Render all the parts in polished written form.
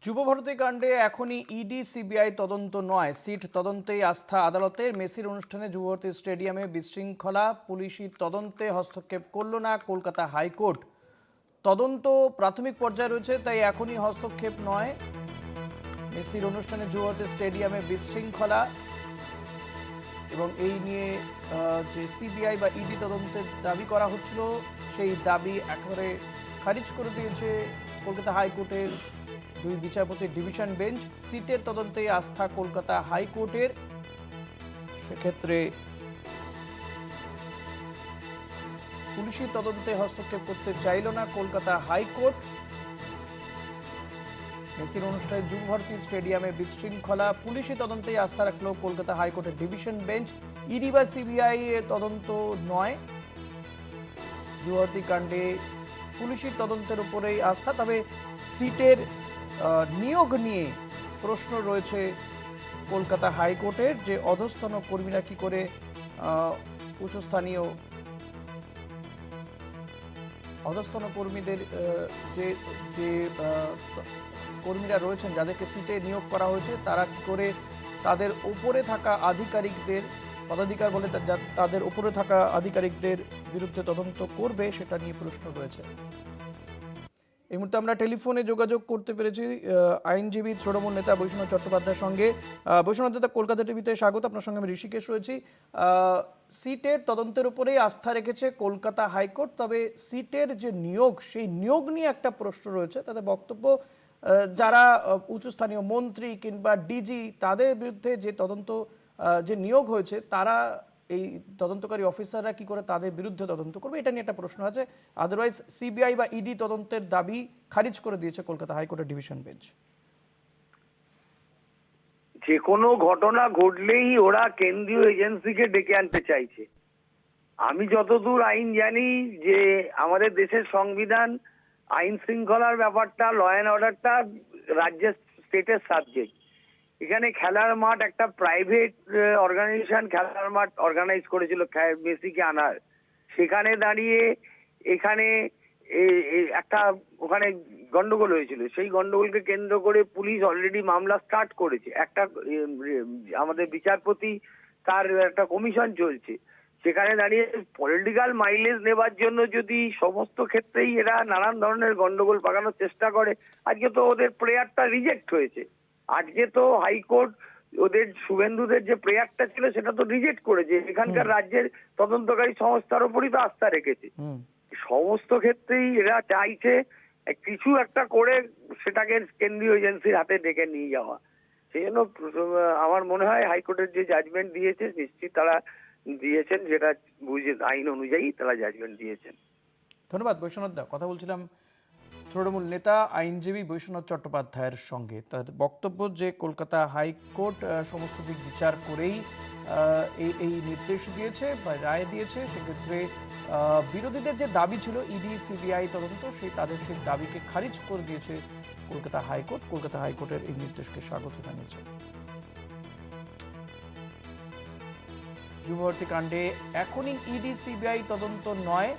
যুবভারতী কাণ্ডে এখনই ED CBI তদন্ত নয়, সিট তদন্তেই আস্থা আদালতের। মেসির অনুষ্ঠানে যুবভারতী স্টেডিয়ামে বিশৃঙ্খলা, পুলিশি তদন্তে হস্তক্ষেপ করল না কলকাতা হাইকোর্ট। তদন্ত প্রাথমিক পর্যায়ে রয়েছে, তাই এখনই হস্তক্ষেপ নয়। মেসির অনুষ্ঠানে যুবভারতী স্টেডিয়ামে বিশৃঙ্খলা এবং এই নিয়ে যে সিবিআই বা ইডি তদন্তের দাবি করা হচ্ছিল, সেই দাবি একেবারে খারিজ করে দিয়েছে কলকাতা হাইকোর্টের দুই বিচারপতির ডিভিশন বেঞ্চ। সিটের তদন্তেই আস্থা কলকাতা হাইকোর্টের। সেক্ষেত্রে পুলিশি তদন্তে হস্তক্ষেপ করতে চাইল না কলকাতা হাইকোর্ট। মেসির অনুষ্ঠানে যুবভারতী স্টেডিয়ামে বিশৃঙ্খলা, পুলিশি তদন্তেই আস্থা রাখল কলকাতা হাইকোর্টের ডিভিশন বেঞ্চ। ইডি বা সিবিআই এর তদন্ত নয়, যুবভারতী কাণ্ডে পুলিশি তদন্তের উপরেই আস্থা। তবে সিটের নিয়োগ নিয়ে প্রশ্ন রয়েছে কলকাতা হাইকোর্টের, যে অধস্তন কর্মীরা কি করে উচ্চস্থানীয় অধস্তন কর্মীদের যে যে কর্মীরা রয়েছেন, যাদেরকে সিটে নিয়োগ করা হয়েছে, তারা কি করে তাদের উপরে থাকা আধিকারিকদের পদাধিকার বলে তাদের উপরে থাকা আধিকারিকদের বিরুদ্ধে তদন্ত করবে, সেটা নিয়ে প্রশ্ন রয়েছে। এই মুহূর্তে আমরা টেলিফোনে যোগাযোগ করতে পেরেছি আইনজীবী তৃণমূল নেতা বৈষ্ণব চট্টোপাধ্যায়ের সঙ্গে। বৈষ্ণব দাদা, কলকাতা টিভিতে স্বাগত। আপনার সঙ্গে আমি ঋষিকেশ রয়েছি। সিটের তদন্তের উপরেই আস্থা রেখেছে কলকাতা হাইকোর্ট, তবে সিটের যে নিয়োগ, সেই নিয়োগ নিয়ে একটা প্রশ্ন রয়েছে। তাদের বক্তব্য, যারা উচ্চস্থানীয় মন্ত্রী কিংবা ডিজি, তাদের বিরুদ্ধে যে তদন্ত যে নিয়োগ হয়েছে, তারা এই তদন্তকারী অফিসাররা কি করে তাদের বিরুদ্ধে তদন্ত করবে, এটা নিয়ে একটা প্রশ্ন আছে। আদারওয়াইজ সিবিআই বা ইডি তদন্তের দাবি খারিজ করে দিয়েছে কলকাতা হাইকোর্টের ডিভিশন বেঞ্চ। যে কোনো ঘটনা ঘটলেই ওরা কেন্দ্রীয় এজেন্সিকে ডেকে আনতে চাইছে। আমি যতদূর আইন জানি, যে আমাদের দেশের সংবিধান আইন শৃঙ্খলার ব্যাপারটা, ল অ্যান্ড অর্ডারটা রাজ্যের স্টেটের সাবজেক্ট। এখানে খেলার মাঠ একটা প্রাইভেট অর্গানাইজেশন খেলার মাঠ অর্গানাইজ করেছিল মেসিকে আনার। সেখানে দাঁড়িয়ে এখানে একটা ওখানে গন্ডগোল হয়েছিল। সেই গন্ডগোলকে কেন্দ্র করে পুলিশ অলরেডি মামলা স্টার্ট করেছে। একটা আমাদের বিচারপতি, তার একটা কমিশন চলছে। সেখানে দাঁড়িয়ে পলিটিক্যাল মাইলেজ নেবার জন্য যদি সমস্ত ক্ষেত্রেই এরা নানান ধরনের গন্ডগোল পাকানোর চেষ্টা করে, আজকে তো ওদের প্রেয়ারটা রিজেক্ট হয়েছে। আজকে তো হাইকোর্ট ওদের শুভেন্দুদের যে প্রেয়ারটা ছিল সেটা তো রিজেক্ট করেছে। এখানকার রাজ্যের তদন্তকারী সংস্থার উপরই তো আস্থা রেখেছে। সমস্ত ক্ষেত্রেই এরা চাইছে কিছু একটা করে সেটাকে কেন্দ্রীয় এজেন্সির হাতে ডেকে নিয়ে যাওয়া। সেই জন্য আমার মনে হয় হাইকোর্টের যে জাজমেন্ট দিয়েছে, নিশ্চিত তারা দিয়েছেন, যেটা বুঝে আইন অনুযায়ী তারা জাজমেন্ট দিয়েছেন। ধন্যবাদ বৈষ্ণব দা। কথা বলছিলাম তৃণমূল নেতা আইনজীবী বৈষ্ণব চট্টোপাধ্যায়ের সঙ্গে। তার বক্তব্য, যে কলকাতা হাইকোর্ট সমস্ত দিক বিচার করেই এই নির্দেশ দিয়েছে বা রায় দিয়েছে। সেক্ষেত্রে বিরোধীদের যে দাবি ছিল ইডি সিবিআই তদন্ত, তাদের সেই দাবিকে খারিজ করে দিয়েছে কলকাতা হাইকোর্ট। কলকাতা হাইকোর্টের এই নির্দেশকে স্বাগত জানিয়েছে। যুবভারতী কাণ্ডে এখনই ইডি সিবিআই তদন্ত নয়,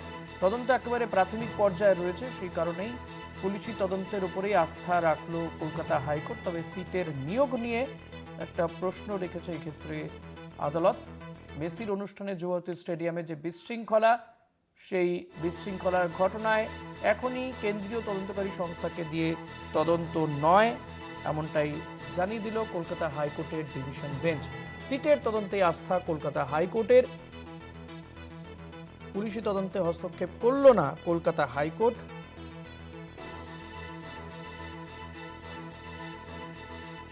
তদন্ত একেবারে প্রাথমিক পর্যায়ে রয়েছে। সেই কারণেই পুলিশি তদন্তের উপরেই আস্থা রাখলো কলকাতা হাইকোর্ট। তবে সিটের নিয়োগ নিয়ে একটা প্রশ্ন রেখেছে এক্ষেত্রে আদালত। মেসির অনুষ্ঠানে যুবভারতী স্টেডিয়ামে যে বিশৃঙ্খলা, সেই বিশৃঙ্খলার ঘটনায় এখনই কেন্দ্রীয় তদন্তকারী সংস্থাকে দিয়ে তদন্ত নয়, এমনটাই জানিয়ে দিল কলকাতা হাইকোর্টের ডিভিশন বেঞ্চ। সিটের তদন্তে আস্থা কলকাতা হাইকোর্টের, পুলিশি তদন্তে হস্তক্ষেপ করল না কলকাতা হাইকোর্ট।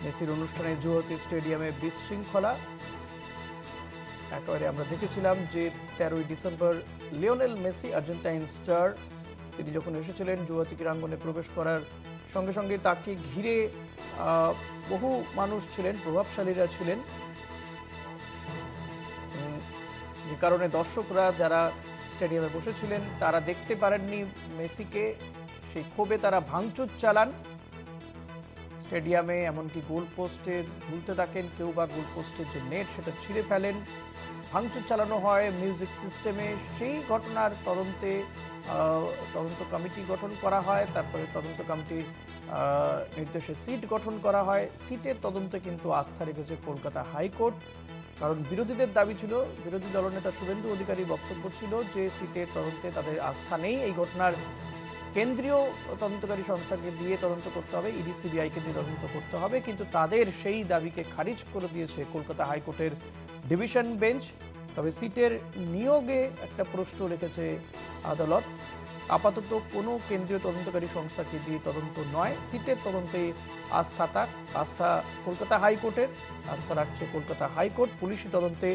মেসির অনুষ্ঠানে যুবভারতী স্টেডিয়ামে বিশৃঙ্খলা, একেবারে আমরা দেখেছিলাম যে 13ই December Lionel Messi, Argentine star, তিনি যখন এসেছিলেন যুবভারতী ক্রীড়াঙ্গনে প্রবেশ করার সঙ্গে সঙ্গে তাকে ঘিরে বহু মানুষ ছিলেন, প্রভাবশালীরা ছিলেন, যে কারণে দর্শকরা যারা স্টেডিয়ামে বসেছিলেন তারা দেখতে পারেননি মেসিকে। সেই ক্ষোভে তারা ভাঙচুর চালান স্টেডিয়ামে, এমনকি গোল পোস্টে ঝুলতে থাকেন কেউ, বা গোল পোস্টের যে নেট সেটা ছিঁড়ে ফেলেন, ভাঙচুর চালানো হয় মিউজিক সিস্টেমে। সেই ঘটনার তদন্ত কমিটি গঠন করা হয়। তারপরে তদন্ত কমিটির নির্দেশে সিট গঠন করা হয়। সিটের তদন্তে কিন্তু আস্থা রেখেছে কলকাতা হাইকোর্ট, কারণ বিরোধীদের দাবি ছিল, বিরোধী দলনেতা শুভেন্দু অধিকারীর বক্তব্য ছিল যে সিটের তদন্তে তাদের আস্থা নেই, এই ঘটনার কেন্দ্রীয় তদন্তকারী সংস্থাকে দিয়ে তদন্ত করতে হবে, ইডি সিবিআইকে দিয়ে তদন্ত করতে হবে, কিন্তু তাদের সেই দাবিকে খারিজ করে দিয়েছে কলকাতা হাইকোর্টের ডিভিশন বেঞ্চ। তবে সিটের নিয়োগে একটা প্রশ্ন রেখেছে আদালত। আপাতত কোনো কেন্দ্রীয় তদন্তকারী সংস্থাকে দিয়ে তদন্ত নয়, সিটের তদন্তে আস্থা কলকাতা হাইকোর্টের, আস্থা রাখছে কলকাতা হাইকোর্ট। পুলিশি তদন্তে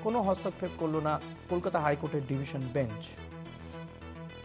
কোনো হস্তক্ষেপ করল না কলকাতা হাইকোর্টের ডিভিশন বেঞ্চ।